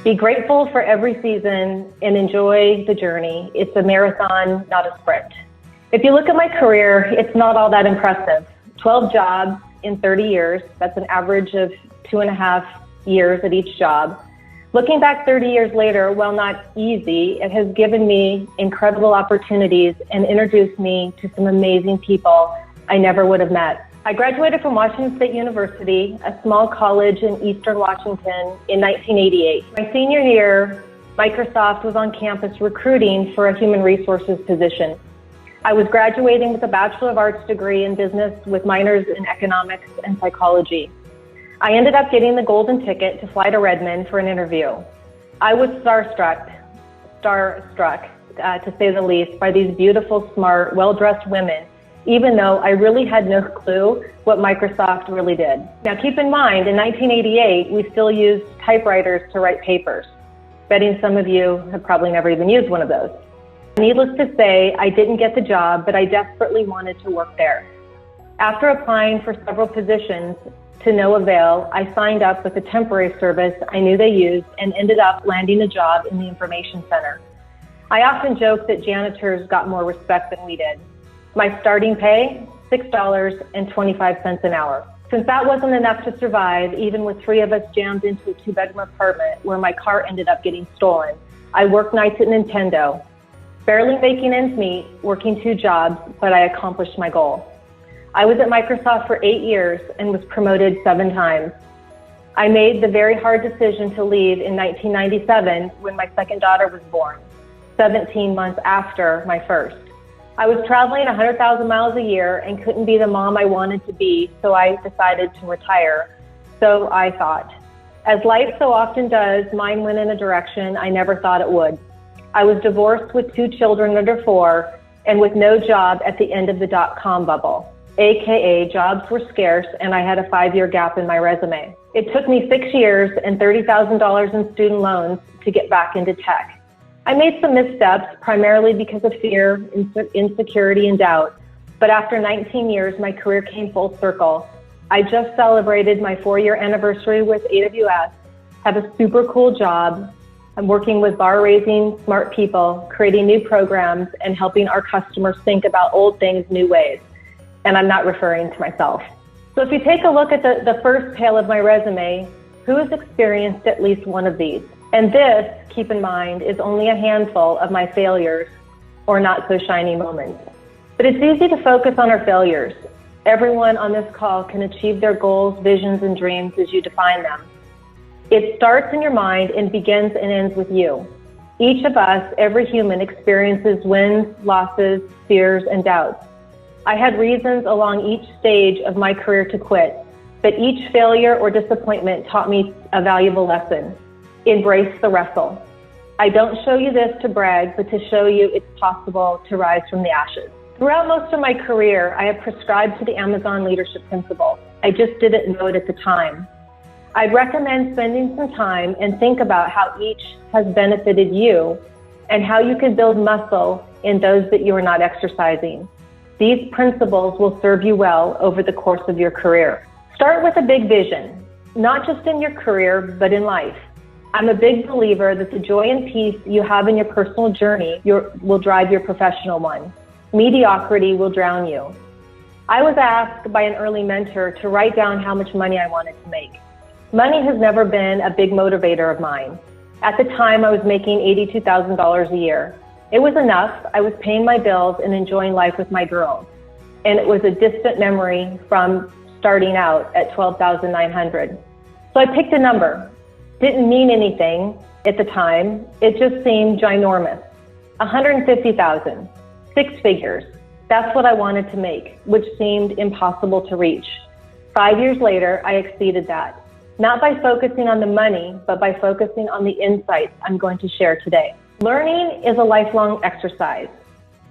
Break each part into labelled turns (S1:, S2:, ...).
S1: Be grateful for every season and enjoy the journey. It's a marathon, not a sprint. If you look at my career, it's not all that impressive. 12 jobs in 30 years. That's an average of 2.5 years at each job. Looking back 30 years later, while not easy, it has given me incredible opportunities and introduced me to some amazing people I never would have met. I graduated from Washington State University, a small college in Eastern Washington, in 1988. My senior year, Microsoft was on campus recruiting for a human resources position. I was graduating with a Bachelor of Arts degree in business with minors in economics and psychology. I ended up getting the golden ticket to fly to Redmond for an interview. I was starstruck, to say the least, by these beautiful, smart, well-dressed women, even though I really had no clue what Microsoft really did. Now keep in mind, in 1988, we still used typewriters to write papers. Betting some of you have probably never even used one of those. Needless to say, I didn't get the job, but I desperately wanted to work there. After applying for several positions to no avail, I signed up with a temporary service I knew they used and ended up landing a job in the information center. I often joke that janitors got more respect than we did. My starting pay, $6.25 an hour. Since that wasn't enough to survive, even with 3 of us jammed into a 2-bedroom apartment where my car ended up getting stolen, I worked nights at Nintendo, barely making ends meet, working 2 jobs, but I accomplished my goal. I was at Microsoft for 8 years and was promoted 7 times. I made the very hard decision to leave in 1997 when my second daughter was born, 17 months after my first. I was traveling 100,000 miles a year and couldn't be the mom I wanted to be, so I decided to retire. So I thought. As life so often does, mine went in a direction I never thought it would. I was divorced with 2 children under 4 and with no job at the end of the dot-com bubble, AKA jobs were scarce and I had a 5-year gap in my resume. It took me 6 years and $30,000 in student loans to get back into tech. I made some missteps, primarily because of fear, insecurity, and doubt. But after 19 years, my career came full circle. I just celebrated my 4-year anniversary with AWS, have a super cool job. I'm working with bar-raising smart people, creating new programs, and helping our customers think about old things new ways. And I'm not referring to myself. So if you take a look at the first page of my resume, who has experienced at least one of these? And this, keep in mind, is only a handful of my failures or not so shiny moments. But it's easy to focus on our failures. Everyone on this call can achieve their goals, visions, and dreams as you define them. It starts in your mind and begins and ends with you. Each of us, every human, experiences wins, losses, fears, and doubts. I had reasons along each stage of my career to quit, but each failure or disappointment taught me a valuable lesson. Embrace the wrestle. I don't show you this to brag, but to show you it's possible to rise from the ashes. Throughout most of my career, I have prescribed to the Amazon leadership principle. I just didn't know it at the time. I'd recommend spending some time and think about how each has benefited you and how you can build muscle in those that you are not exercising. These principles will serve you well over the course of your career. Start with a big vision, not just in your career, but in life. I'm a big believer that the joy and peace you have in your personal journey will drive your professional one. Mediocrity will drown you. I was asked by an early mentor to write down how much money I wanted to make. Money has never been a big motivator of mine. At the time, I was making $82,000 a year. It was enough. I was paying my bills and enjoying life with my girls. And it was a distant memory from starting out at $12,900. So I picked a number. Didn't mean anything at the time. It just seemed ginormous. $150,000, 6 figures. That's what I wanted to make, which seemed impossible to reach. 5 years later, I exceeded that. Not by focusing on the money, but by focusing on the insights I'm going to share today. Learning is a lifelong exercise.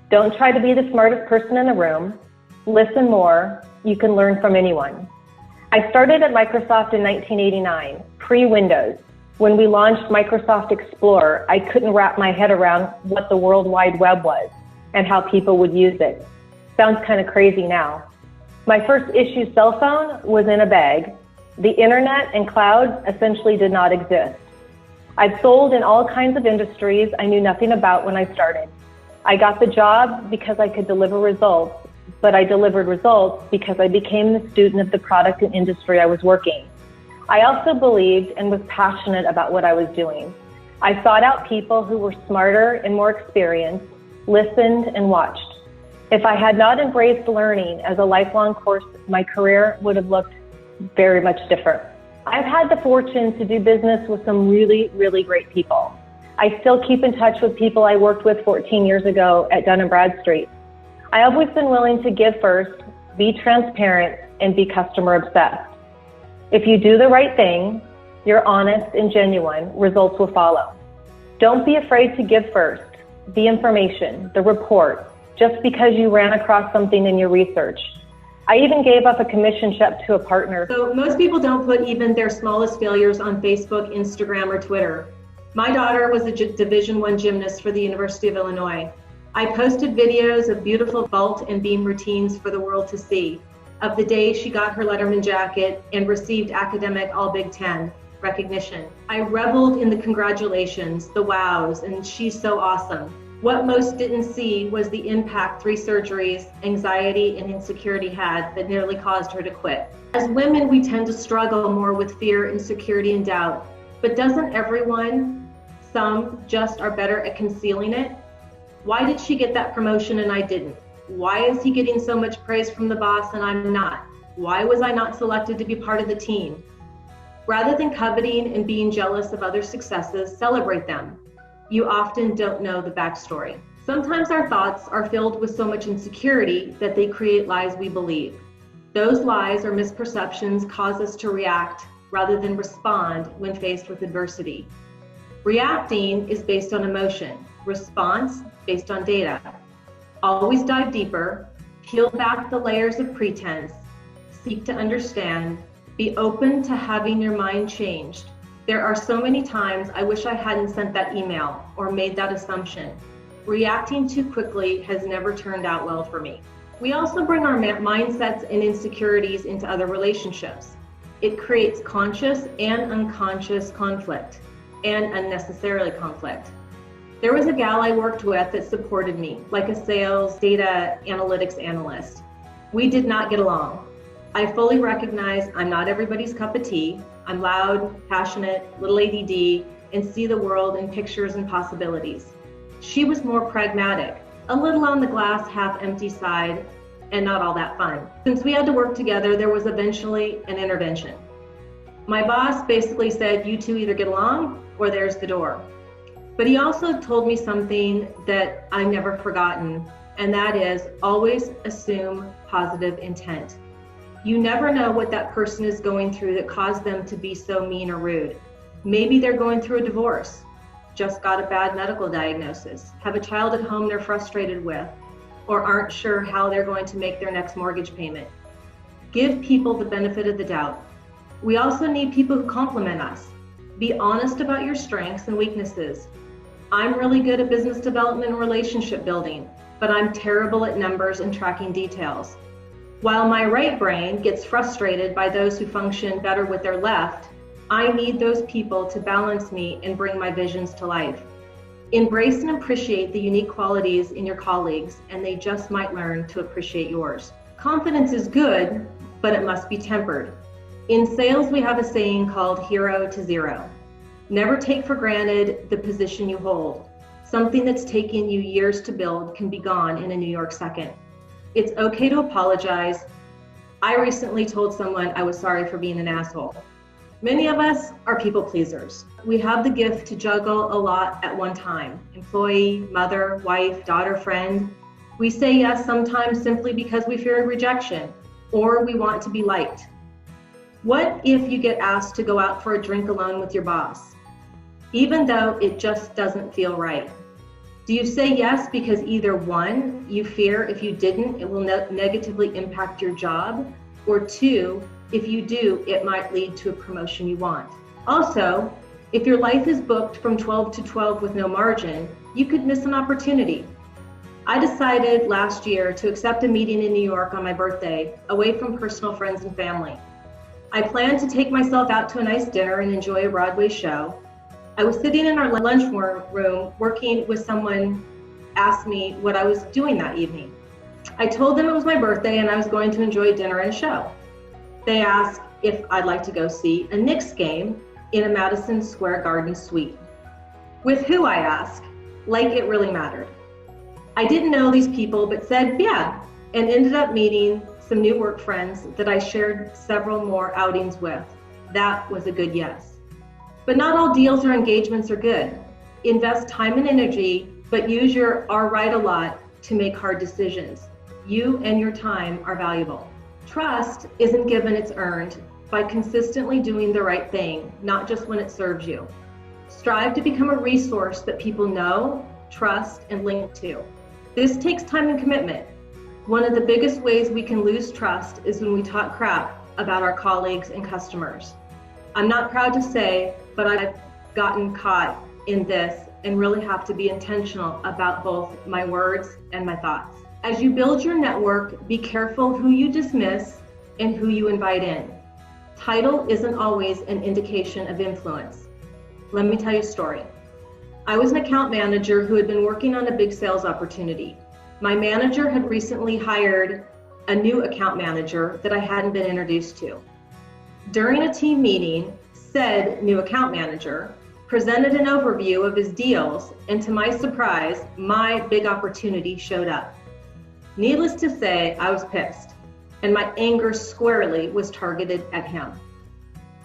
S1: Don't try to be the smartest person in the room. Listen more. You can learn from anyone. I started at Microsoft in 1989, pre-Windows. When we launched Microsoft Explorer, I couldn't wrap my head around what the World Wide Web was and how people would use it. Sounds kind of crazy now. My first issue cell phone was in a bag. The internet and cloud essentially did not exist. I've sold in all kinds of industries I knew nothing about when I started. I got the job because I could deliver results, but I delivered results because I became the student of the product and industry I was working. I also believed and was passionate about what I was doing. I sought out people who were smarter and more experienced, listened and watched. If I had not embraced learning as a lifelong course, my career would have looked very much different. I've had the fortune to do business with some really, really great people. I still keep in touch with people I worked with 14 years ago at Dun & Bradstreet. I've always been willing to give first, be transparent, and be customer obsessed. If you do the right thing, you're honest and genuine, results will follow. Don't be afraid to give first, the information, the report, just because you ran across something in your research. I even gave up a commission check to a partner.
S2: So most people don't put even their smallest failures on Facebook, Instagram, or Twitter. My daughter was a Division I gymnast for the University of Illinois. I posted videos of beautiful vault and beam routines for the world to see, of the day she got her Letterman jacket and received academic All Big Ten recognition. I reveled in the congratulations, the wows, and she's so awesome. What most didn't see was the impact 3 surgeries, anxiety, and insecurity had that nearly caused her to quit. As women, we tend to struggle more with fear, insecurity, and doubt. But doesn't everyone, some just are better at concealing it? Why did she get that promotion and I didn't? Why is he getting so much praise from the boss and I'm not? Why was I not selected to be part of the team? Rather than coveting and being jealous of other successes, celebrate them. You often don't know the backstory. Sometimes our thoughts are filled with so much insecurity that they create lies we believe. Those lies or misperceptions cause us to react rather than respond when faced with adversity. Reacting is based on emotion, response based on data. Always dive deeper, peel back the layers of pretense, seek to understand, be open to having your mind changed. There are so many times I wish I hadn't sent that email or made that assumption. Reacting too quickly has never turned out well for me. We also bring our mindsets and insecurities into other relationships. It creates conscious and unconscious conflict, and unnecessarily conflict. There was a gal I worked with that supported me, like a sales data analytics analyst. We did not get along. I fully recognize I'm not everybody's cup of tea. I'm loud, passionate, little ADD, and see the world in pictures and possibilities. She was more pragmatic, a little on the glass half empty side, and not all that fun. Since we had to work together, there was eventually an intervention. My boss basically said, you two either get along or there's the door. But he also told me something that I've never forgotten, and that is always assume positive intent. You never know what that person is going through that caused them to be so mean or rude. Maybe they're going through a divorce, just got a bad medical diagnosis, have a child at home they're frustrated with, or aren't sure how they're going to make their next mortgage payment. Give people the benefit of the doubt. We also need people who compliment us. Be honest about your strengths and weaknesses. I'm really good at business development and relationship building, but I'm terrible at numbers and tracking details. While my right brain gets frustrated by those who function better with their left, I need those people to balance me and bring my visions to life. Embrace and appreciate the unique qualities in your colleagues, and they just might learn to appreciate yours. Confidence is good, but it must be tempered. In sales, we have a saying called hero to zero. Never take for granted the position you hold. Something that's taken you years to build can be gone in a New York second. It's okay to apologize. I recently told someone I was sorry for being an asshole. Many of us are people pleasers. We have the gift to juggle a lot at one time. Employee, mother, wife, daughter, friend. We say yes sometimes simply because we fear rejection or we want to be liked. What if you get asked to go out for a drink alone with your boss, even though it just doesn't feel right? Do you say yes because either one, you fear if you didn't, it will negatively impact your job, or two, if you do, it might lead to a promotion you want? Also, if your life is booked from 12 to 12 with no margin, you could miss an opportunity. I decided last year to accept a meeting in New York on my birthday, away from personal friends and family. I planned to take myself out to a nice dinner and enjoy a Broadway show. I was sitting in our room working with someone asked me what I was doing that evening. I told them it was my birthday and I was going to enjoy dinner and a show. They asked if I'd like to go see a Knicks game in a Madison Square Garden suite. With who, I asked, like it really mattered. I didn't know these people, but said yeah, and ended up meeting some new work friends that I shared several more outings with. That was a good yes. But not all deals or engagements are good. Invest time and energy, but use your "are right" a lot to make hard decisions. You and your time are valuable. Trust isn't given, it's earned by consistently doing the right thing, not just when it serves you. Strive to become a resource that people know, trust, and link to. This takes time and commitment. One of the biggest ways we can lose trust is when we talk crap about our colleagues and customers. I'm not proud to say, but I've gotten caught in this and really have to be intentional about both my words and my thoughts. As you build your network, be careful who you dismiss and who you invite in. Title isn't always an indication of influence. Let me tell you a story. I was an account manager who had been working on a big sales opportunity. My manager had recently hired a new account manager that I hadn't been introduced to. During a team meeting, said new account manager presented an overview of his deals, and to my surprise, my big opportunity showed up. Needless to say, I was pissed, and my anger squarely was targeted at him.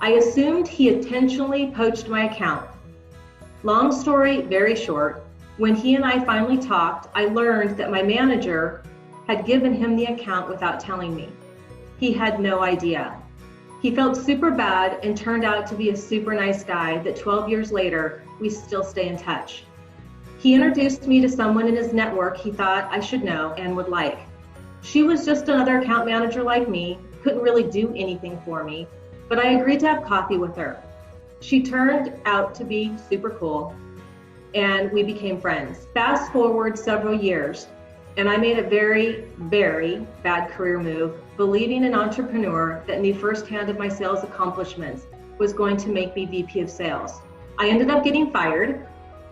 S2: I assumed he intentionally poached my account. Long story, very short, when he and I finally talked, I learned that my manager had given him the account without telling me. He had no idea. He felt super bad and turned out to be a super nice guy that 12 years later, we still stay in touch. He introduced me to someone in his network he thought I should know and would like. She was just another account manager like me, couldn't really do anything for me, but I agreed to have coffee with her. She turned out to be super cool, and we became friends. Fast forward several years, and I made a very, very bad career move, believing an entrepreneur that knew firsthand of my sales accomplishments was going to make me VP of sales. I ended up getting fired.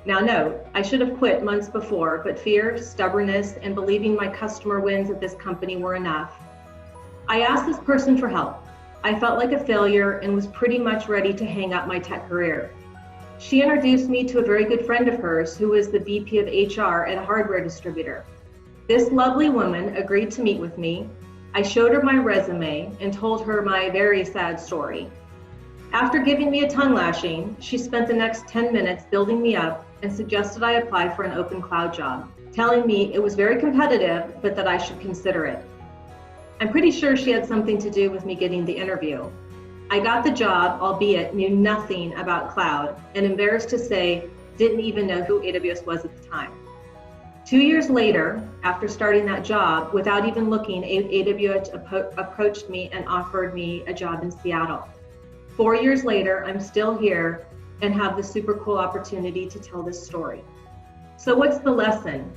S2: Now note, I should have quit months before, but fear, stubbornness, and believing my customer wins at this company were enough. I asked this person for help. I felt like a failure and was pretty much ready to hang up my tech career. She introduced me to a very good friend of hers who was the VP of HR at a hardware distributor. This lovely woman agreed to meet with me. I showed her my resume and told her my very sad story. After giving me a tongue lashing, she spent the next 10 minutes building me up and suggested I apply for an open cloud job, telling me it was very competitive, but that I should consider it. I'm pretty sure she had something to do with me getting the interview. I got the job, albeit knew nothing about cloud, and embarrassed to say, didn't even know who AWS was at the time. 2 years later, after starting that job, without even looking, AWS approached me and offered me a job in Seattle. 4 years later, I'm still here and have the super cool opportunity to tell this story. So what's the lesson?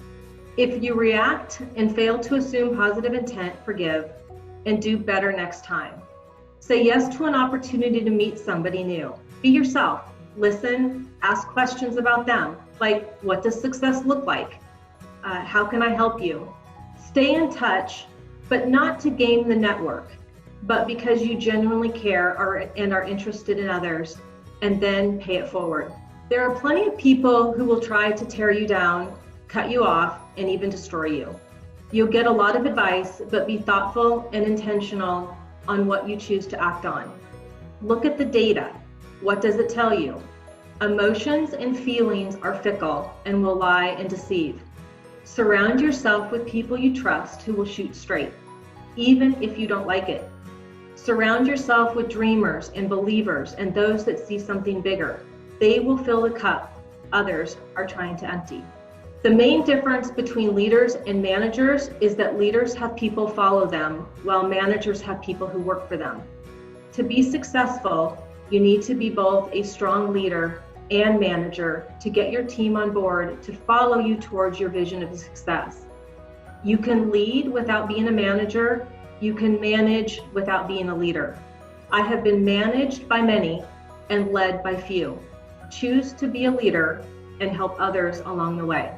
S2: If you react and fail to assume positive intent, forgive, and do better next time. Say yes to an opportunity to meet somebody new. Be yourself. Listen, ask questions about them, like what does success look like? How can I help you? Stay in touch, but not to game the network, but because you genuinely care and are interested in others, and then pay it forward. There are plenty of people who will try to tear you down, cut you off, and even destroy you. You'll get a lot of advice, but be thoughtful and intentional on what you choose to act on. Look at the data. What does it tell you? Emotions and feelings are fickle and will lie and deceive. Surround yourself with people you trust who will shoot straight, even if you don't like it. Surround yourself with dreamers and believers and those that see something bigger. They will fill the cup others are trying to empty. The main difference between leaders and managers is that leaders have people follow them, while managers have people who work for them. To be successful, you need to be both a strong leader and manager to get your team on board to follow you towards your vision of success. You can lead without being a manager. You can manage without being a leader. I have been managed by many and led by few. choose to be a leader, and help others along the way.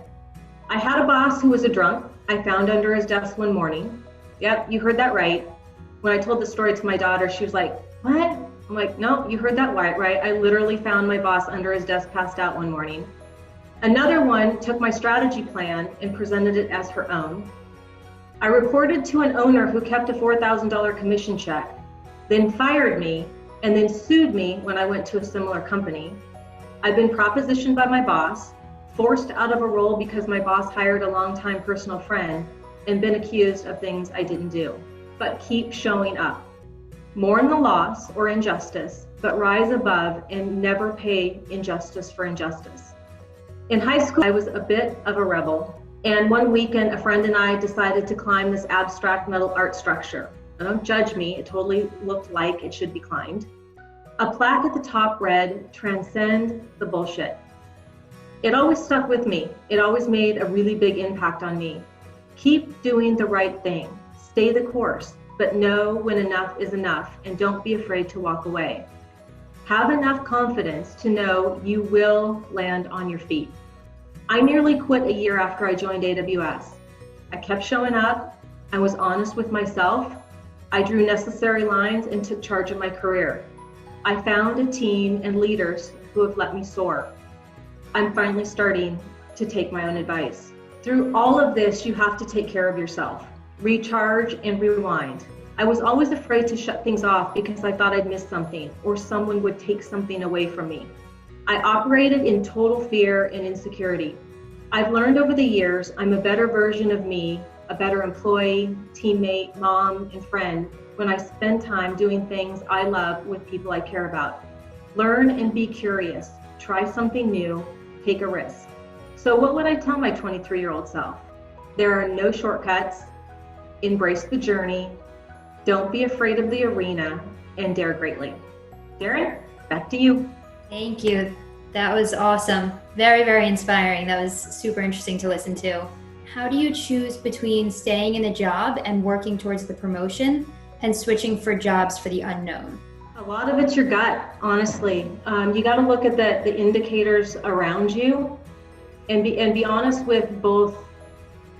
S2: I had a boss who was a drunk I found under his desk one morning. Yep, you heard that right. When I told the story to my daughter, she was like, what? I'm like, no, you heard that right. I literally found my boss under his desk passed out one morning. Another one took my strategy plan and presented it as her own. I reported to an owner who kept a $4,000 commission check, then fired me, and then sued me when I went to a similar company. I've been propositioned by my boss, forced out of a role because my boss hired a longtime personal friend, and been accused of things I didn't do. But keep showing up. Mourn the loss or injustice, but rise above and never pay injustice for injustice. In high school, I was a bit of a rebel. And one weekend, a friend and I decided to climb this abstract metal art structure. Now, don't judge me, it totally looked like it should be climbed. A plaque at the top read, "Transcend the bullshit." It always stuck with me. It always made a really big impact on me. Keep doing the right thing. Stay the course, but know when enough is enough, and don't be afraid to walk away. Have enough confidence to know you will land on your feet. I nearly quit a year after I joined AWS. I kept showing up. I was honest with myself. I drew necessary lines and took charge of my career. I found a team and leaders who have let me soar. I'm finally starting to take my own advice. Through all of this, you have to take care of yourself. Recharge and rewind. I was always afraid to shut things off because I thought I'd miss something or someone would take something away from me. I operated in total fear and insecurity. I've learned over the years I'm a better version of me, a better employee, teammate, mom, and friend when I spend time doing things I love with people I care about. Learn and be curious. Try something new. Take a risk. So what would I tell my 23-year-old self? There are no shortcuts. Embrace the journey. Don't be afraid of the arena, and dare greatly. Darren, back to you.
S3: Thank you. That was awesome. Very, very inspiring. That was super interesting to listen to. How do you choose between staying in a job and working towards the promotion and switching for jobs for the unknown?
S2: A lot of it's your gut, honestly. You got to look at the indicators around you and be honest with both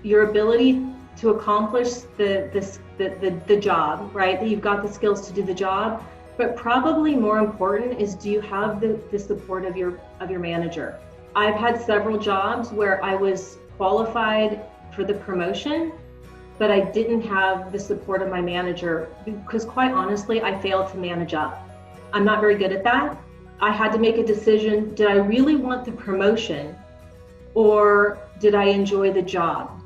S2: your ability to accomplish the job, right? That you've got the skills to do the job, but probably more important is, do you have the support of your manager? I've had several jobs where I was qualified for the promotion, but I didn't have the support of my manager because, quite honestly, I failed to manage up. I'm not very good at that. I had to make a decision. Did I really want the promotion, or did I enjoy the job?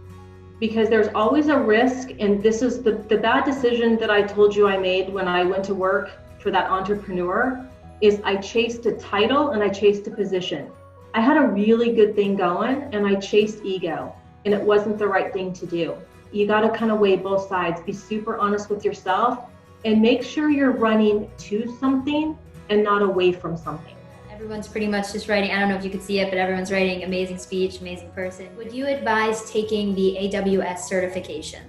S2: Because there's always a risk, and this is the bad decision that I told you I made when I went to work for that entrepreneur, is I chased a title and I chased a position. I had a really good thing going and I chased ego, and it wasn't the right thing to do. You got to kind of weigh both sides, be super honest with yourself, and make sure you're running to something and not away from something.
S3: Everyone's pretty much just writing, I don't know if you could see it, but everyone's writing amazing speech, amazing person. Would you advise taking the AWS certification?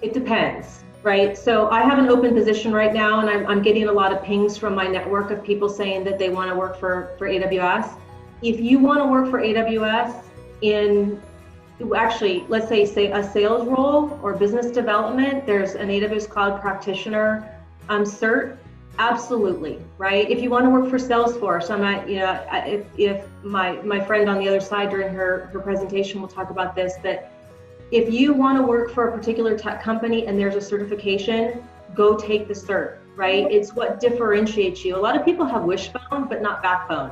S2: It depends, right? So I have an open position right now, and I'm getting a lot of pings from my network of people saying that they want to work for AWS. If you want to work for AWS in, actually, let's say a sales role or business development, there's an AWS Cloud Practitioner cert. Absolutely, right? If you want to work for Salesforce, if my friend on the other side during her presentation will talk about this, that if you want to work for a particular tech company and there's a certification, go take the cert, right? It's what differentiates you. A lot of people have wishbone, but not backbone.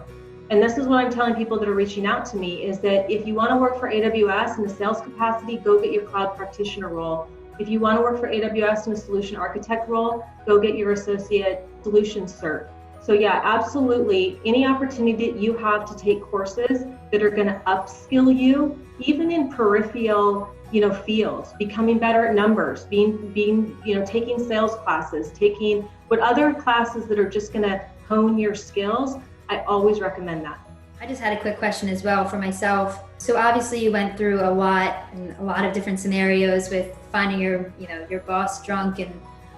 S2: And this is what I'm telling people that are reaching out to me, is that if you want to work for AWS in a sales capacity, go get your cloud practitioner role. If you want to work for AWS in a solution architect role, go get your associate solution cert. So yeah, absolutely. Any opportunity that you have to take courses that are going to upskill you, even in peripheral, fields, becoming better at numbers, taking sales classes, taking what other classes that are just going to hone your skills, I always recommend that.
S3: I just had a quick question as well for myself. So obviously you went through a lot of different scenarios with finding your boss drunk and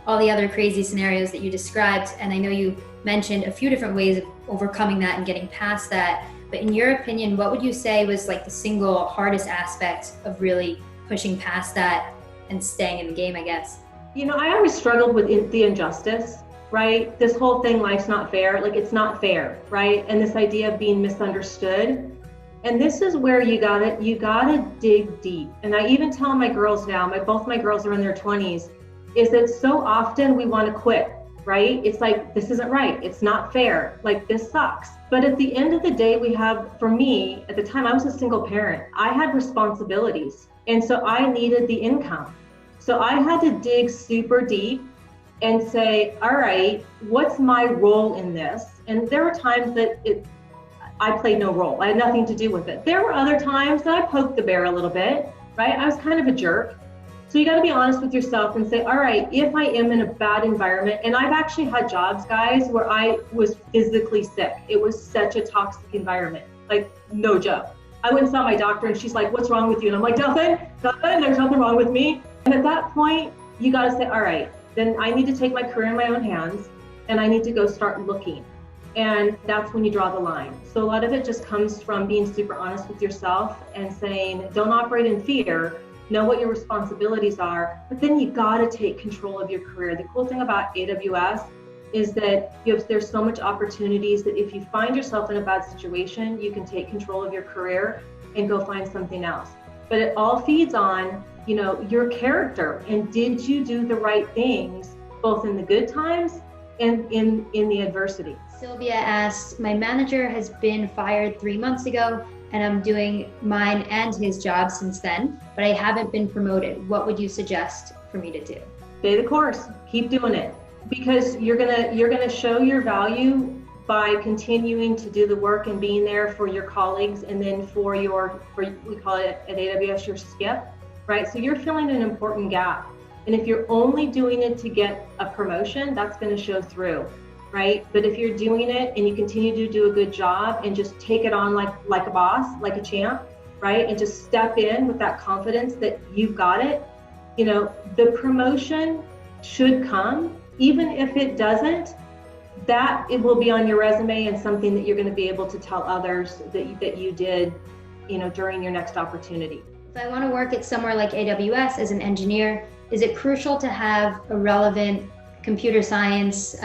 S3: all the other crazy scenarios that you described. And I know you mentioned a few different ways of overcoming that and getting past that. But in your opinion, what would you say was like the single hardest aspect of really pushing past that and staying in the game, I guess?
S2: You know, I always struggled with the injustice, right? This whole thing, life's not fair, like it's not fair, right? And this idea of being misunderstood. And this is where you gotta dig deep. And I even tell my girls now, both my girls are in their 20s, is that so often we want to quit, right? It's like, this isn't right. It's not fair. Like, this sucks. But at the end of the day, for me, at the time, I was a single parent. I had responsibilities. And so I needed the income. So I had to dig super deep and say, all right, what's my role in this? And there were times that I played no role. I had nothing to do with it. There were other times that I poked the bear a little bit, right? I was kind of a jerk. So you got to be honest with yourself and say, all right, if I am in a bad environment, and I've actually had jobs, guys, where I was physically sick. It was such a toxic environment, like no joke. I went and saw my doctor and she's like, what's wrong with you? And I'm like, nothing, there's nothing wrong with me. And at that point, you got to say, all right, then I need to take my career in my own hands and I need to go start looking. And that's when you draw the line. So a lot of it just comes from being super honest with yourself and saying, don't operate in fear, know what your responsibilities are, but then you gotta take control of your career. The cool thing about AWS is that there's so much opportunities that if you find yourself in a bad situation, you can take control of your career and go find something else. But it all feeds on, your character, and did you do the right things, both in the good times and in the adversity.
S3: Sylvia asked, my manager has been fired 3 months ago and I'm doing mine and his job since then, but I haven't been promoted. What would you suggest for me to do?
S2: Stay the course, keep doing it, because you're gonna show your value by continuing to do the work and being there for your colleagues, and then for we call it at AWS your skip, right? So you're filling an important gap. And if you're only doing it to get a promotion, that's gonna show through, right? But if you're doing it and you continue to do a good job and just take it on like a boss, like a champ, right? And just step in with that confidence that you've got it, the promotion should come. Even if it doesn't, that it will be on your resume and something that you're going to be able to tell others that you did, during your next opportunity.
S3: If I want to work at somewhere like AWS as an engineer, is it crucial to have a relevant computer science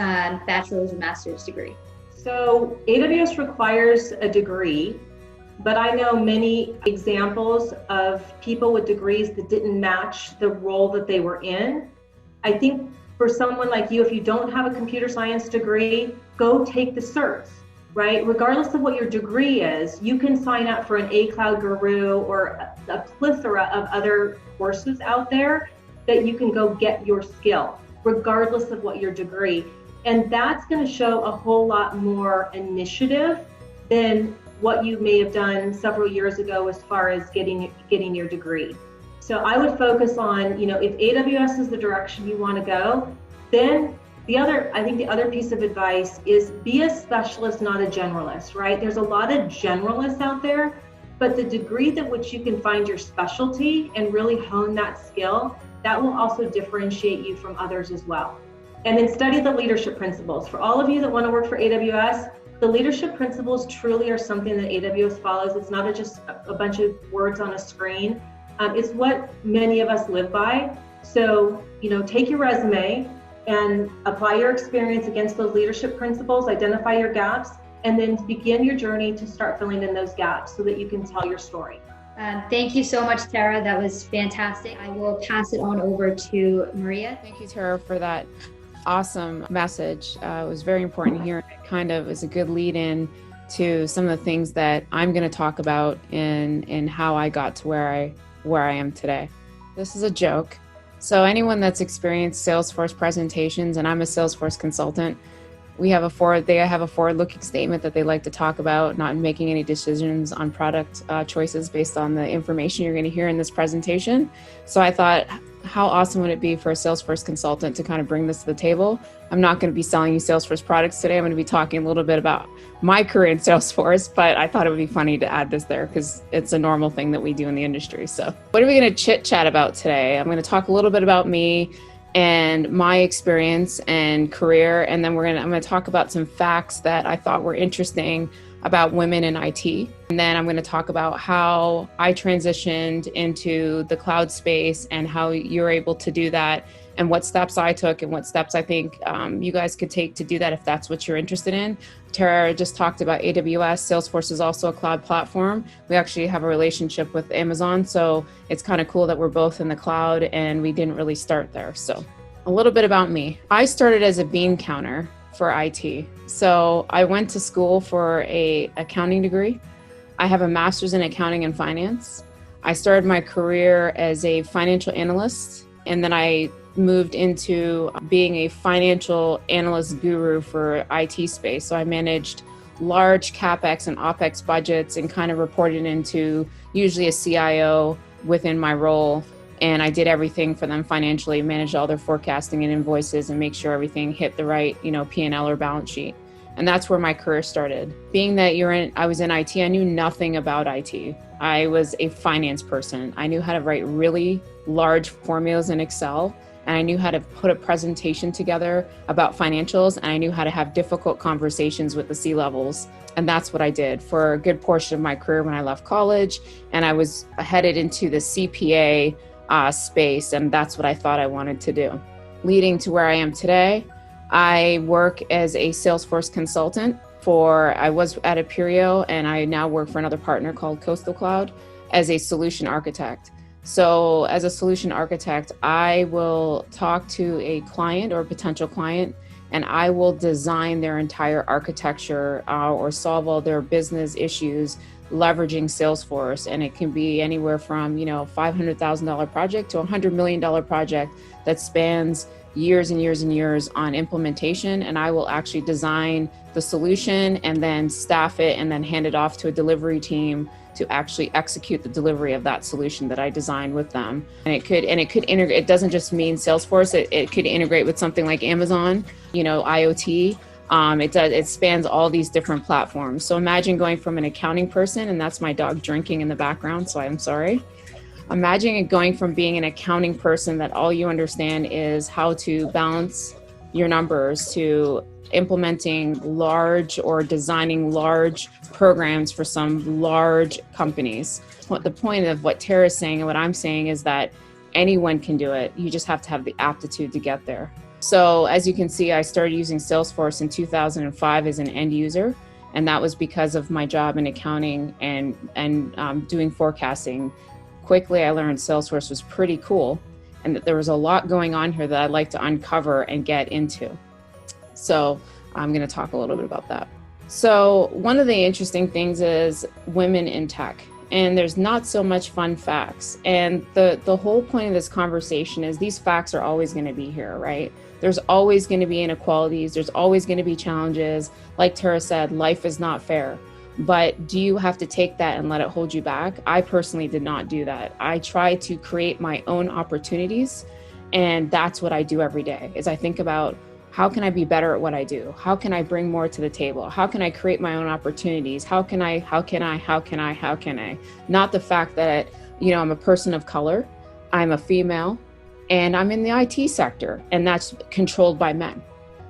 S3: bachelor's or master's degree?
S2: So AWS requires a degree, but I know many examples of people with degrees that didn't match the role that they were in. I think for someone like you, if you don't have a computer science degree, go take the certs, right? Regardless of what your degree is, you can sign up for an A Cloud Guru or a plethora of other courses out there that you can go get your skill, regardless of what your degree. And that's going to show a whole lot more initiative than what you may have done several years ago as far as getting your degree. So I would focus on, if AWS is the direction you want to go, then I think the other piece of advice is be a specialist, not a generalist, right? There's a lot of generalists out there, but the degree that which you can find your specialty and really hone that skill, that will also differentiate you from others as well. And then study the leadership principles. For all of you that want to work for AWS, the leadership principles truly are something that AWS follows. It's not just a bunch of words on a screen. It's what many of us live by. So, take your resume and apply your experience against those leadership principles, identify your gaps, and then begin your journey to start filling in those gaps so that you can tell your story.
S3: Thank you so much, Tara. That was fantastic. I will pass it on over to Maria.
S4: Thank you, Tara, for that awesome message. It was very important here. It kind of is a good lead in to some of the things that I'm going to talk about in how I got to where I am today. This is a joke. So anyone that's experienced Salesforce presentations, and I'm a Salesforce consultant, they have a forward-looking statement that they like to talk about, not making any decisions on product choices based on the information you're going to hear in this presentation. So I thought, how awesome would it be for a Salesforce consultant to kind of bring this to the table? I'm not going to be selling you Salesforce products today. I'm going to be talking a little bit about my career in Salesforce, but I thought it would be funny to add this there because it's a normal thing that we do in the industry. So what are we going to chit chat about today? I'm going to talk a little bit about me and my experience and career, and then I'm going to talk about some facts that I thought were interesting about women in IT. And then I'm going to talk about how I transitioned into the cloud space and how you're able to do that, and what steps I took and what steps I think you guys could take to do that if that's what you're interested in. Tara just talked about AWS. Salesforce is also a cloud platform. We actually have a relationship with Amazon, so it's kind of cool that we're both in the cloud and we didn't really start there. So a little bit about me. I started as a bean counter for IT. So I went to school for an accounting degree. I have a master's in accounting and finance. I started my career as a financial analyst, and then I moved into being a financial analyst guru for IT space. So I managed large CapEx and OpEx budgets and kind of reported into usually a CIO within my role. And I did everything for them financially, managed all their forecasting and invoices and make sure everything hit the right, P&L or balance sheet. And that's where my career started. Being that I was in IT, I knew nothing about IT. I was a finance person. I knew how to write really large formulas in Excel, and I knew how to put a presentation together about financials, and I knew how to have difficult conversations with the C-levels. And that's what I did for a good portion of my career when I left college, and I was headed into the CPA space, and that's what I thought I wanted to do. Leading to where I am today, I work as a Salesforce consultant I was at Appirio, and I now work for another partner called Coastal Cloud as a solution architect. So as a solution architect, I will talk to a client or a potential client, and I will design their entire architecture or solve all their business issues leveraging Salesforce. And it can be anywhere from, $500,000 project to $100 million project that spans years and years and years on implementation. And I will actually design the solution and then staff it and then hand it off to a delivery team to actually execute the delivery of that solution that I designed with them. And it could integrate. It doesn't just mean Salesforce. It could integrate with something like Amazon, IoT. It spans all these different platforms. So imagine going from an accounting person, and that's my dog drinking in the background, so I'm sorry. Imagine going from being an accounting person that all you understand is how to balance your numbers to implementing large or designing large programs for some large companies. What the point of what Tara is saying and what I'm saying is that anyone can do it. You just have to have the aptitude to get there. So as you can see, I started using Salesforce in 2005 as an end user, and that was because of my job in accounting and doing forecasting. Quickly, I learned Salesforce was pretty cool and that there was a lot going on here that I'd like to uncover and get into. So I'm going to talk a little bit about that. So one of the interesting things is women in tech, and there's not so much fun facts. And the whole point of this conversation is these facts are always going to be here, right? There's always going to be inequalities. There's always going to be challenges. Like Tara said, life is not fair. But do you have to take that and let it hold you back? I personally did not do that. I try to create my own opportunities, and that's what I do every day. Is I think about how can I be better at what I do? How can I bring more to the table? How can I create my own opportunities? How can I? Not the fact that, I'm a person of color, I'm a female, and I'm in the IT sector, and that's controlled by men.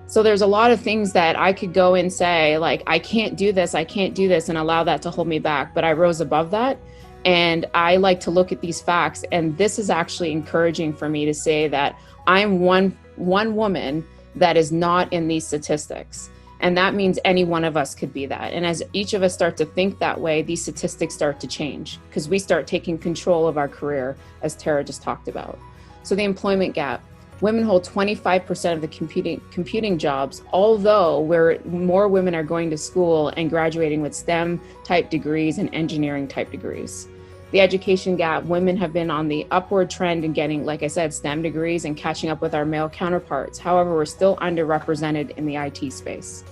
S4: So there's a lot of things that I could go and say, like, I can't do this, and allow that to hold me back. But I rose above that. And I like to look at these facts. And this is actually encouraging for me to say that I'm one woman that is not in these statistics. And that means any one of us could be that. And as each of us start to think that way, these statistics start to change because we start taking control of our career, as Tara just talked about. So the employment gap. Women hold 25% of the computing jobs, although more women are going to school and graduating with STEM type degrees and engineering type degrees. The education gap, women have been on the upward trend in getting, like I said, STEM degrees and catching up with our male counterparts. However, we're still underrepresented in the IT space.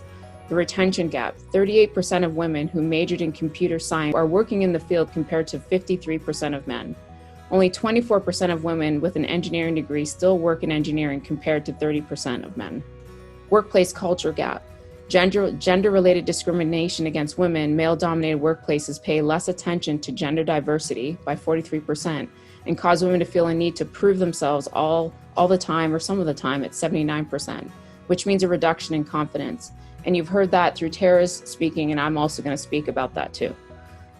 S4: The retention gap, 38% of women who majored in computer science are working in the field compared to 53% of men. Only 24% of women with an engineering degree still work in engineering compared to 30% of men. Workplace culture gap. Gender-related discrimination against women, male-dominated workplaces pay less attention to gender diversity by 43% and cause women to feel a need to prove themselves all the time or some of the time at 79%. which means a reduction in confidence. And you've heard that through Tara's speaking, and I'm also going to speak about that too.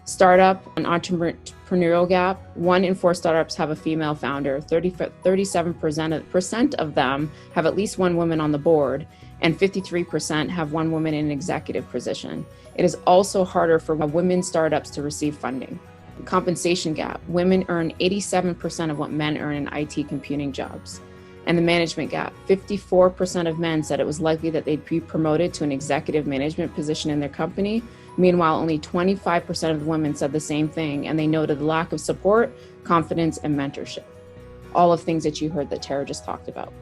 S4: Startup and entrepreneurial gap. 1 in 4 startups have a female founder. 37% of them have at least one woman on the board, and 53% have one woman in an executive position. It is also harder for women startups to receive funding. Compensation gap. Women earn 87% of what men earn in IT computing jobs. And the management gap. 54% of men said it was likely that they'd be promoted to an executive management position in their company. Meanwhile, only 25% of the women said the same thing, and they noted the lack of support, confidence, and mentorship. All of things that you heard that Tara just talked about.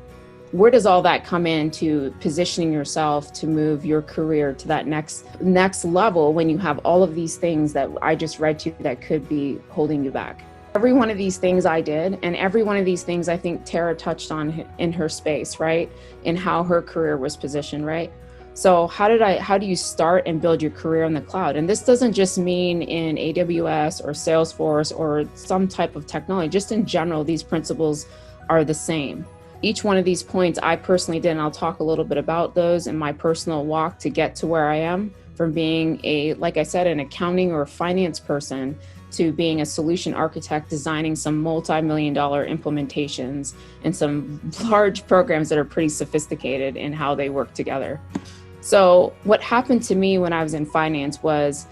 S4: Where does all that come into positioning yourself to move your career to that next level when you have all of these things that I just read to you that could be holding you back? Every one of these things I did, and every one of these things I think Tara touched on in her space, right? In how her career was positioned, right? So how do you start and build your career in the cloud? And this doesn't just mean in AWS or Salesforce or some type of technology. Just in general, these principles are the same. Each one of these points I personally did, and I'll talk a little bit about those in my personal walk to get to where I am, from being like I said, an accounting or a finance person to being a solution architect, designing some multi-million-dollar implementations and some large programs that are pretty sophisticated in how they work together. So what happened to me when I was in finance was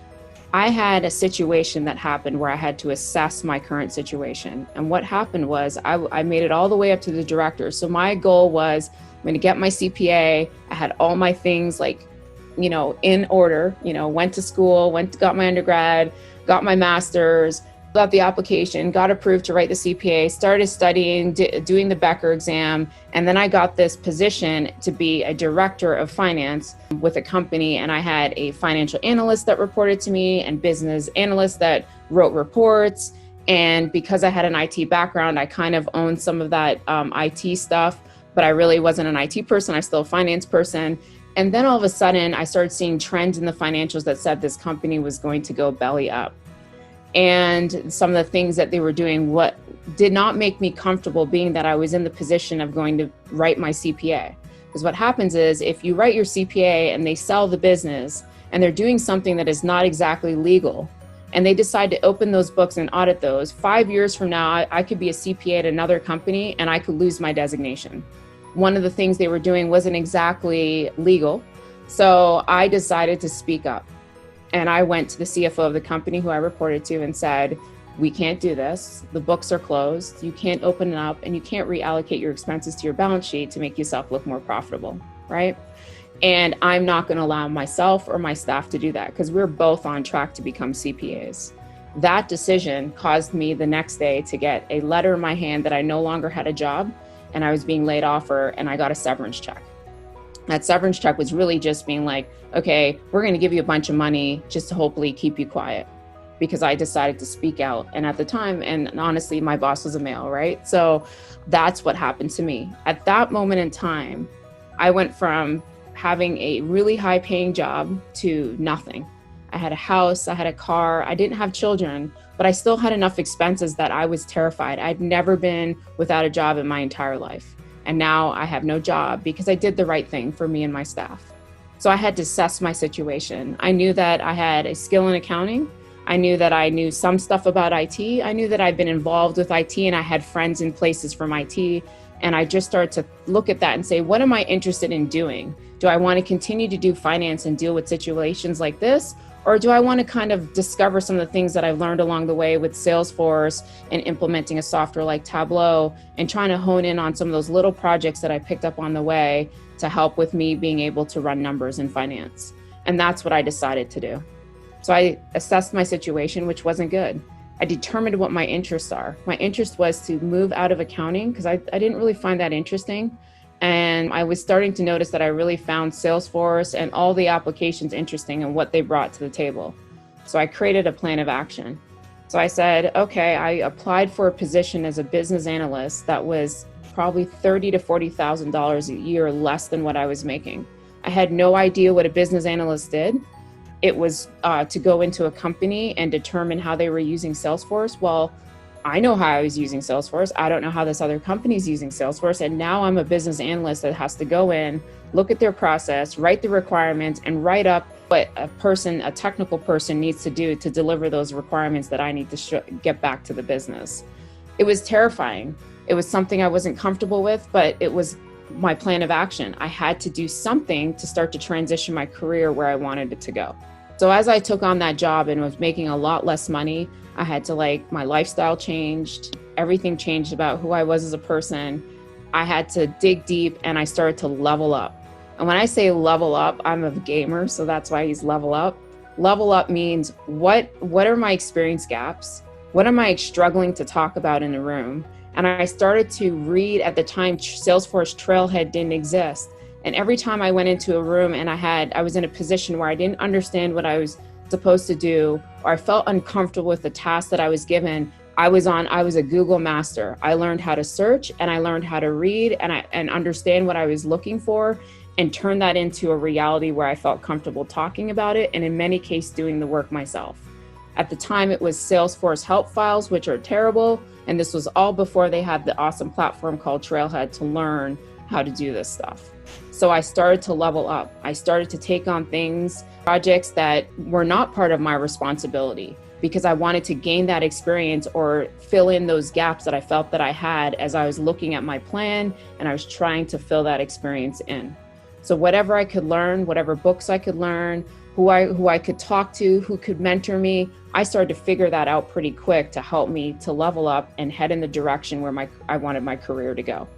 S4: I had a situation that happened where I had to assess my current situation. And what happened was I made it all the way up to the director. So my goal was I'm going to get my CPA. I had all my things in order, went to school, got my undergrad, got my master's, got the application, got approved to write the CPA, started studying, doing the Becker exam. And then I got this position to be a director of finance with a company. And I had a financial analyst that reported to me and business analyst that wrote reports. And because I had an IT background, I kind of owned some of that IT stuff, but I really wasn't an IT person. I was still a finance person. And then all of a sudden I started seeing trends in the financials that said this company was going to go belly up. And some of the things that they were doing, what did not make me comfortable, being that I was in the position of going to write my CPA. Because what happens is if you write your CPA and they sell the business and they're doing something that is not exactly legal, and they decide to open those books and audit those, 5 years from now, I could be a CPA at another company and I could lose my designation. One of the things they were doing wasn't exactly legal. So I decided to speak up. And I went to the CFO of the company who I reported to and said, we can't do this. The books are closed. You can't open it up and you can't reallocate your expenses to your balance sheet to make yourself look more profitable, right? And I'm not going to allow myself or my staff to do that because we're both on track to become CPAs. That decision caused me the next day to get a letter in my hand that I no longer had a job and I was being laid off and I got a severance check. That severance check was really just being like, okay, we're going to give you a bunch of money just to hopefully keep you quiet, because I decided to speak out. And at the time, and honestly, my boss was a male, right? So that's what happened to me. At that moment in time, I went from having a really high paying job to nothing. I had a house, I had a car, I didn't have children, but I still had enough expenses that I was terrified. I'd never been without a job in my entire life. And now I have no job because I did the right thing for me and my staff. So I had to assess my situation. I knew that I had a skill in accounting. I knew that I knew some stuff about IT. I knew that I'd been involved with IT and I had friends in places from IT. And I just started to look at that and say, what am I interested in doing? Do I want to continue to do finance and deal with situations like this? Or do I want to kind of discover some of the things that I've learned along the way with Salesforce and implementing a software like Tableau and trying to hone in on some of those little projects that I picked up on the way to help with me being able to run numbers in finance? And that's what I decided to do. So I assessed my situation, which wasn't good. I determined what my interests are. My interest was to move out of accounting because I didn't really find that interesting. And I was starting to notice that I really found Salesforce and all the applications interesting and what they brought to the table. So I created a plan of action. So I said, okay, I applied for a position as a business analyst that was probably $30,000 to $40,000 a year less than what I was making. I had no idea what a business analyst did. It was to go into a company and determine how they were using Salesforce. Well, I know how I was using Salesforce. I don't know how this other company's using Salesforce. And now I'm a business analyst that has to go in, look at their process, write the requirements, and write up what a technical person needs to do to deliver those requirements that I need to get back to the business. It was terrifying. It was something I wasn't comfortable with, but it was my plan of action. I had to do something to start to transition my career where I wanted it to go. So as I took on that job and was making a lot less money, I had to my lifestyle changed, everything changed about who I was as a person. I had to dig deep and I started to level up. And when I say level up, I'm a gamer, so that's why he's level up. Level up means what are my experience gaps? What am I struggling to talk about in a room? And I started to read. At the time, Salesforce Trailhead didn't exist. And every time I went into a room and I was in a position where I didn't understand what I was supposed to do, or I felt uncomfortable with the task that I was given, I was a Google master. I learned how to search and I learned how to read and understand what I was looking for and turn that into a reality where I felt comfortable talking about it, and in many cases doing the work myself. At the time, it was Salesforce help files, which are terrible. And this was all before they had the awesome platform called Trailhead to learn how to do this stuff. So I started to level up. I started to take on projects that were not part of my responsibility, because I wanted to gain that experience or fill in those gaps that I felt that I had as I was looking at my plan and I was trying to fill that experience in. So whatever I could learn, whatever books I could learn, who I could talk to, who could mentor me, I started to figure that out pretty quick to help me to level up and head in the direction where I wanted my career to go.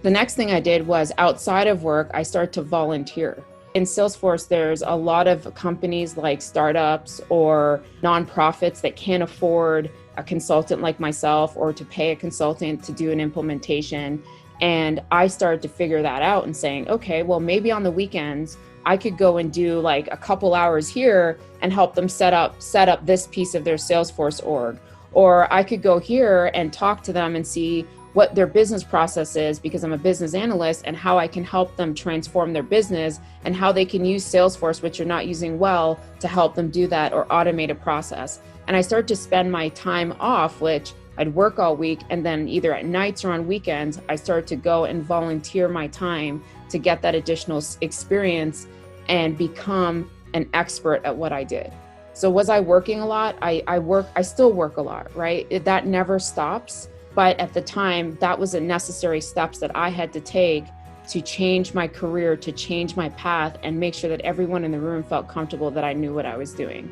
S4: The next thing I did was, outside of work, I started to volunteer. In Salesforce, there's a lot of companies like startups or nonprofits that can't afford a consultant like myself or to pay a consultant to do an implementation. And I started to figure that out and saying, okay, well, maybe on the weekends, I could go and do a couple hours here and help them set up this piece of their Salesforce org. Or I could go here and talk to them and see what their business process is, because I'm a business analyst, and how I can help them transform their business and how they can use Salesforce, which you're not using well, to help them do that or automate a process. And I started to spend my time off, which I'd work all week, and then either at nights or on weekends, I started to go and volunteer my time to get that additional experience and become an expert at what I did. So was I working a lot? I still work a lot, right? That never stops. But at the time, that was a necessary steps that I had to take to change my career, to change my path, and make sure that everyone in the room felt comfortable that I knew what I was doing.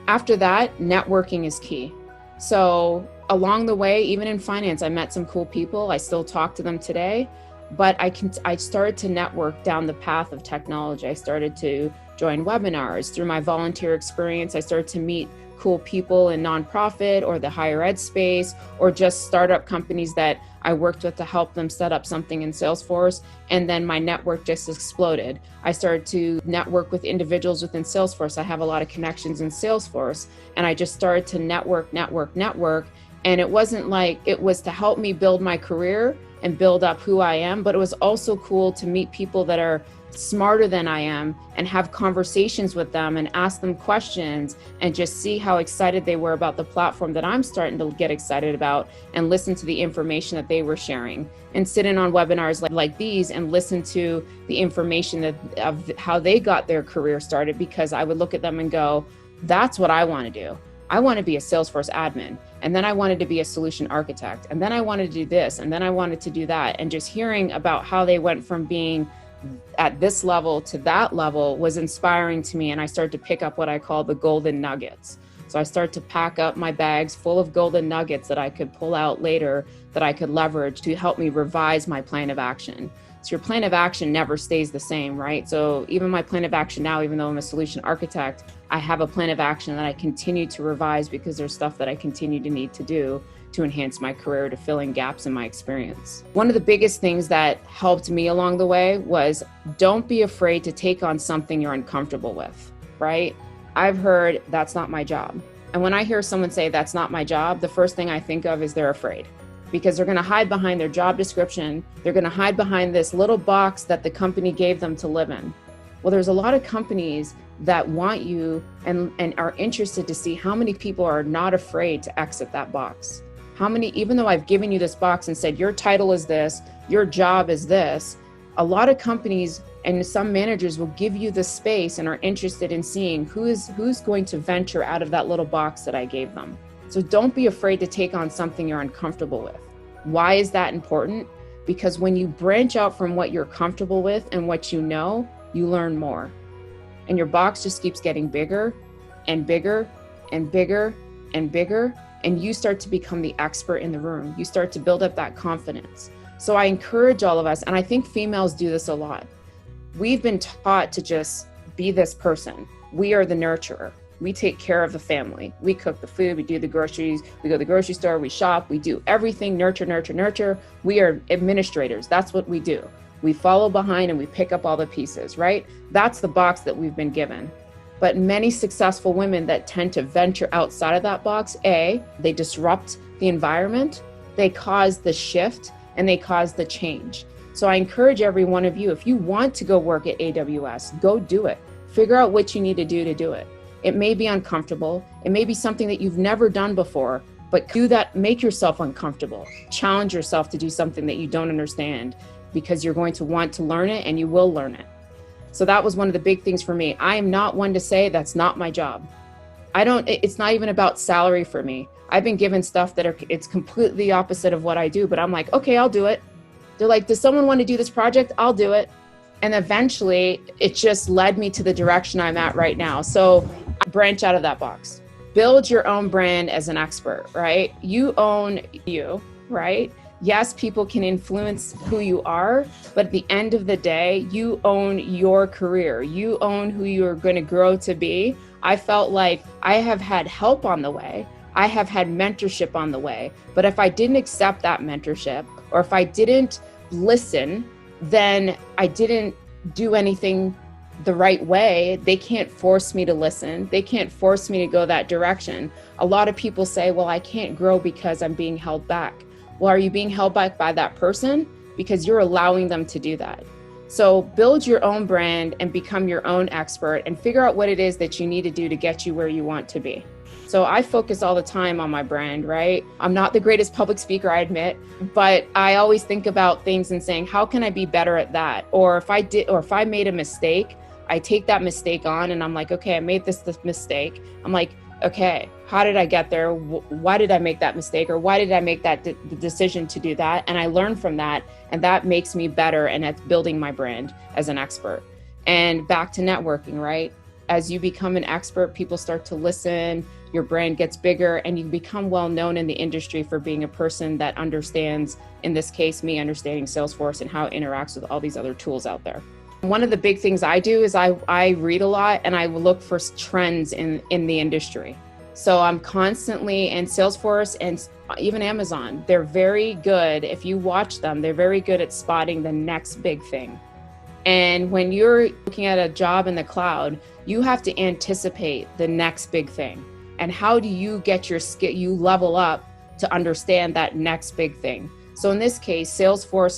S4: After that, networking is key. So along the way, even in finance, I met some cool people. I still talk to them today, but I started to network down the path of technology. I started to join webinars. Through my volunteer experience, I started to meet cool people in nonprofit or the higher ed space, or just startup companies that I worked with to help them set up something in Salesforce. And then my network just exploded. I started to network with individuals within Salesforce. I have a lot of connections in Salesforce, and I just started to network. And it wasn't it was to help me build my career and build up who I am, but it was also cool to meet people that are smarter than I am and have conversations with them and ask them questions and just see how excited they were about the platform that I'm starting to get excited about, and listen to the information that they were sharing, and sit in on webinars like these and listen to the information of how they got their career started, because I would look at them and go, that's what I want to do. I want to be a Salesforce admin, and then I wanted to be a solution architect, and then I wanted to do this, and then I wanted to do that. And just hearing about how they went from being at this level to that level was inspiring to me. And I started to pick up what I call the golden nuggets. So I started to pack up my bags full of golden nuggets that I could pull out later, that I could leverage to help me revise my plan of action. So your plan of action never stays the same, right? So even my plan of action now, even though I'm a solution architect, I have a plan of action that I continue to revise, because there's stuff that I continue to need to do to enhance my career, to fill in gaps in my experience. One of the biggest things that helped me along the way was, don't be afraid to take on something you're uncomfortable with, right? I've heard, that's not my job. And when I hear someone say, that's not my job, the first thing I think of is they're afraid, because they're going to hide behind their job description. They're going to hide behind this little box that the company gave them to live in. Well, there's a lot of companies that want you and are interested to see how many people are not afraid to exit that box. How many, even though I've given you this box and said, your title is this, your job is this, a lot of companies and some managers will give you the space and are interested in seeing who's going to venture out of that little box that I gave them. So don't be afraid to take on something you're uncomfortable with. Why is that important? Because when you branch out from what you're comfortable with and what you know, you learn more. And your box just keeps getting bigger and bigger and bigger and bigger. And you start to become the expert in the room. You start to build up that confidence. So I encourage all of us, and I think females do this a lot. We've been taught to just be this person. We are the nurturer. We take care of the family. We cook the food, we do the groceries, we go to the grocery store, we shop, we do everything, nurture, nurture, nurture. We are administrators. That's what we do. We follow behind and we pick up all the pieces, right? That's the box that we've been given. But many successful women that tend to venture outside of that box, A, they disrupt the environment, they cause the shift, and they cause the change. So I encourage every one of you, if you want to go work at AWS, go do it. Figure out what you need to do it. It may be uncomfortable. It may be something that you've never done before, but do that, make yourself uncomfortable. Challenge yourself to do something that you don't understand, because you're going to want to learn it and you will learn it. So that was one of the big things for me. I am not one to say that's not my job. It's not even about salary for me. I've been given stuff it's completely the opposite of what I do, but I'm like, okay, I'll do it. They're like, does someone want to do this project? I'll do it. And eventually it just led me to the direction I'm at right now. So branch out of that box, build your own brand as an expert, right? You own you, right? Yes, people can influence who you are, but at the end of the day, you own your career. You own who you're going to grow to be. I felt like I have had help on the way. I have had mentorship on the way. But if I didn't accept that mentorship, or if I didn't listen, then I didn't do anything the right way. They can't force me to listen. They can't force me to go that direction. A lot of people say, well, I can't grow because I'm being held back. Well, are you being held back by that person? Because you're allowing them to do that. So build your own brand and become your own expert and figure out what it is that you need to do to get you where you want to be. So I focus all the time on my brand, right? I'm not the greatest public speaker, I admit, but I always think about things and saying, how can I be better at that? Or if I made a mistake, I take that mistake on and I'm like, okay, I made this mistake. I'm like, okay, how did I get there? Why did I make that mistake? Or why did I make that the decision to do that? And I learn from that, and that makes me better and at building my brand as an expert. And back to networking, right? As you become an expert, people start to listen, your brand gets bigger, and you become well known in the industry for being a person that understands, in this case, me understanding Salesforce and how it interacts with all these other tools out there. One of the big things I do is I read a lot and I look for trends in the industry. So I'm constantly, and Salesforce and even Amazon, they're very good. If you watch them, they're very good at spotting the next big thing. And when you're looking at a job in the cloud, you have to anticipate the next big thing. And how do you get your skill, you level up to understand that next big thing? So in this case, Salesforce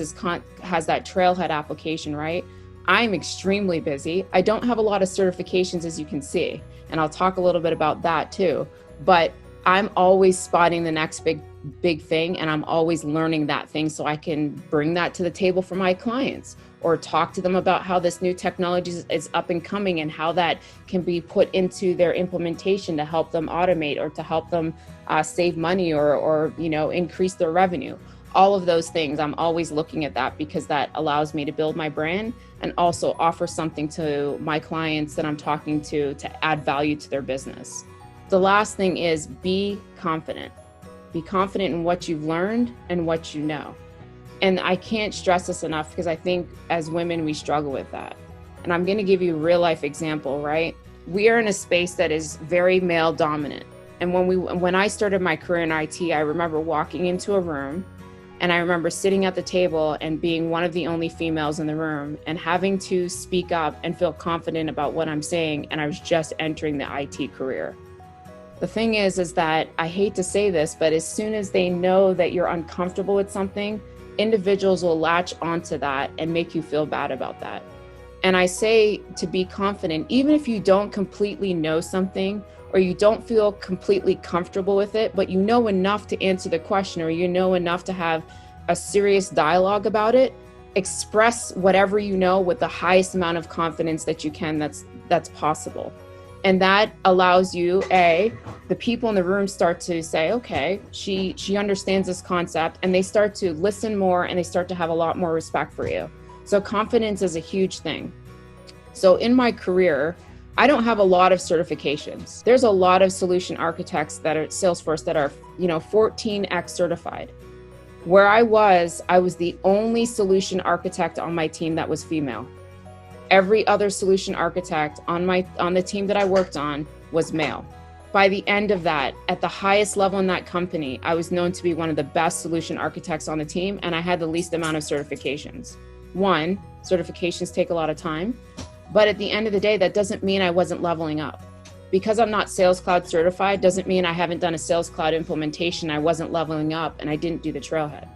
S4: has that trailhead application, right? I'm extremely busy. I don't have a lot of certifications, as you can see, and I'll talk a little bit about that too, but I'm always spotting the next big thing, and I'm always learning that thing so I can bring that to the table for my clients or talk to them about how this new technology is up and coming and how that can be put into their implementation to help them automate or to help them save money or increase their revenue. All of those things, I'm always looking at that because that allows me to build my brand and also offer something to my clients that I'm talking to add value to their business. The last thing is be confident. Be confident in what you've learned and what you know. And I can't stress this enough because I think as women, we struggle with that. And I'm going to give you a real life example, right? We are in a space that is very male dominant. And when I started my career in IT, I remember walking into a room and I remember sitting at the table and being one of the only females in the room and having to speak up and feel confident about what I'm saying. And I was just entering the IT career. The thing is that I hate to say this, but as soon as they know that you're uncomfortable with something, individuals will latch onto that and make you feel bad about that. And I say to be confident, even if you don't completely know something or you don't feel completely comfortable with it, but you know enough to answer the question, or you know enough to have a serious dialogue about it, express whatever you know with the highest amount of confidence that you can that's possible. And that allows you, the people in the room start to say, okay, she understands this concept, and they start to listen more, and they start to have a lot more respect for you. So confidence is a huge thing. So in my career, I don't have a lot of certifications. There's a lot of solution architects that are at Salesforce that are, 14X certified. Where I was the only solution architect on my team that was female. Every other solution architect on the team that I worked on was male. By the end of that, at the highest level in that company, I was known to be one of the best solution architects on the team, and I had the least amount of certifications. One, certifications take a lot of time, but at the end of the day, that doesn't mean I wasn't leveling up. Because I'm not Sales Cloud certified doesn't mean I haven't done a Sales Cloud implementation, I wasn't leveling up, and I didn't do the trailhead.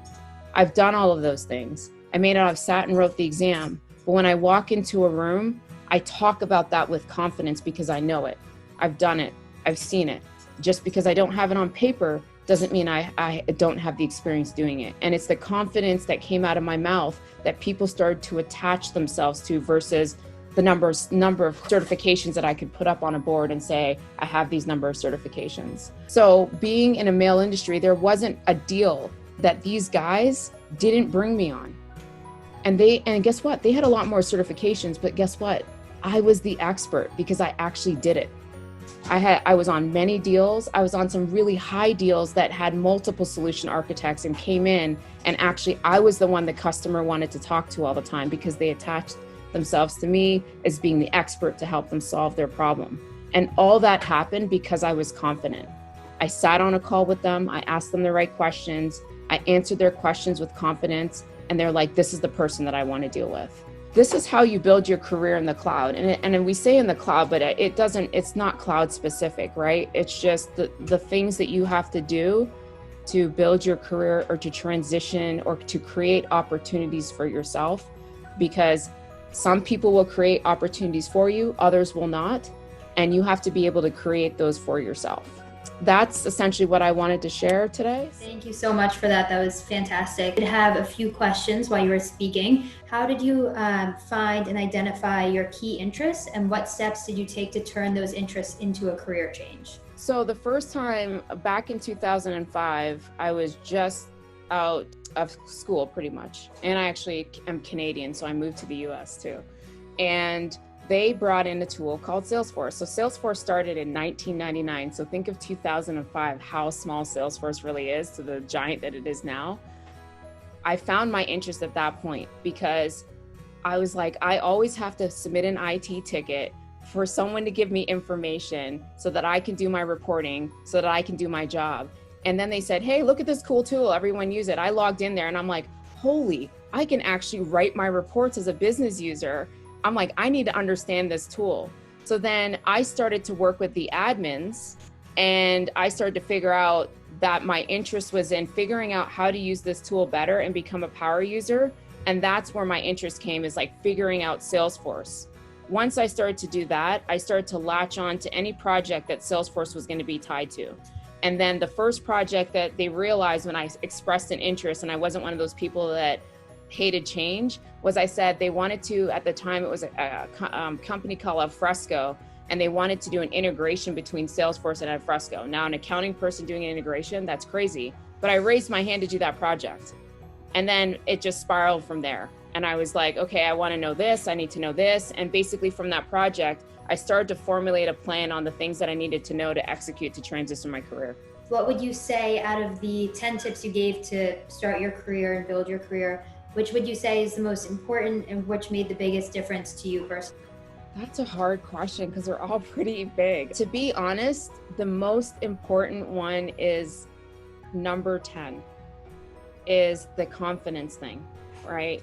S4: I've done all of those things. I may not have sat and wrote the exam, but when I walk into a room, I talk about that with confidence because I know it. I've done it. I've seen it. Just because I don't have it on paper doesn't mean I don't have the experience doing it. And it's the confidence that came out of my mouth that people started to attach themselves to versus the number of certifications that I could put up on a board and say, I have these number of certifications. So being in a male industry, there wasn't a deal that these guys didn't bring me on. And guess what? They had a lot more certifications, but guess what? I was the expert because I actually did it. I was on many deals. I was on some really high deals that had multiple solution architects and came in, and actually I was the one the customer wanted to talk to all the time because they attached themselves to me as being the expert to help them solve their problem. And all that happened because I was confident. I sat on a call with them. I asked them the right questions. I answered their questions with confidence. And they're like, this is the person that I want to deal with. This is how you build your career in the cloud. And we say in the cloud, but it's not cloud specific, right? It's just the things that you have to do to build your career or to transition or to create opportunities for yourself, because some people will create opportunities for you, others will not. And you have to be able to create those for yourself. That's essentially what I wanted to share today.
S3: Thank you so much for that. That was fantastic. I have a few questions while you were speaking. How did you find and identify your key interests, and what steps did you take to turn those interests into a career change?
S4: So the first time back in 2005, I was just out of school pretty much. And I actually am Canadian, so I moved to the US too. And they brought in a tool called Salesforce. So Salesforce started in 1999. So think of 2005, how small Salesforce really is to the giant that it is now. I found my interest at that point because I was like, I always have to submit an IT ticket for someone to give me information so that I can do my reporting, so that I can do my job. And then they said, hey, look at this cool tool, everyone use it. I logged in there and I'm like, holy, I can actually write my reports as a business user. I'm like, I need to understand this tool. So then I started to work with the admins, and I started to figure out that my interest was in figuring out how to use this tool better and become a power user. And that's where my interest came, is like figuring out Salesforce. Once I started to do that, I started to latch on to any project that Salesforce was going to be tied to. And then the first project that they realized when I expressed an interest, and I wasn't one of those people that hated change, was I said they wanted to, at the time it was a company called Alfresco, and they wanted to do an integration between Salesforce and Alfresco. Now, an accounting person doing an integration, that's crazy. But I raised my hand to do that project. And then it just spiraled from there. And I was like, okay, I want to know this, I need to know this. And basically from that project, I started to formulate a plan on the things that I needed to know to execute to transition my career.
S3: What would you say, out of the 10 tips you gave to start your career and build your career, which would you say is the most important and which made the biggest difference to you personally?
S4: That's a hard question because they're all pretty big. To be honest, the most important one is number 10, is the confidence thing, right?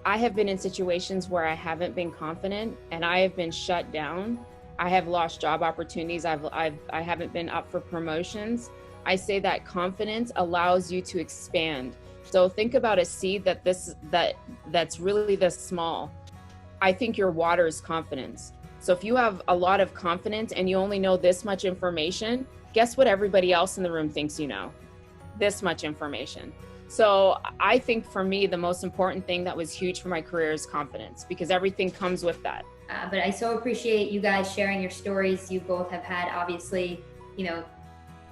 S4: I have been in situations where I haven't been confident and I have been shut down. I have lost job opportunities. I haven't been up for promotions. I say that confidence allows you to expand. So think about a seed that's really this small. I think your water is confidence. So if you have a lot of confidence and you only know this much information, guess what everybody else in the room thinks you know? This much information. So I think for me, the most important thing that was huge for my career is confidence, because everything comes with that.
S3: But I so appreciate you guys sharing your stories. You both have had, obviously, you know,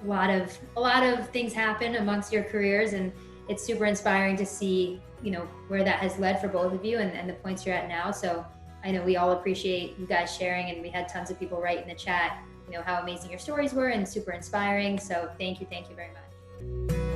S3: a lot of things happen amongst your careers, and it's super inspiring to see, you know, where that has led for both of you and the points you're at now. So I know we all appreciate you guys sharing, and we had tons of people write in the chat, you know, how amazing your stories were and super inspiring. So thank you very much.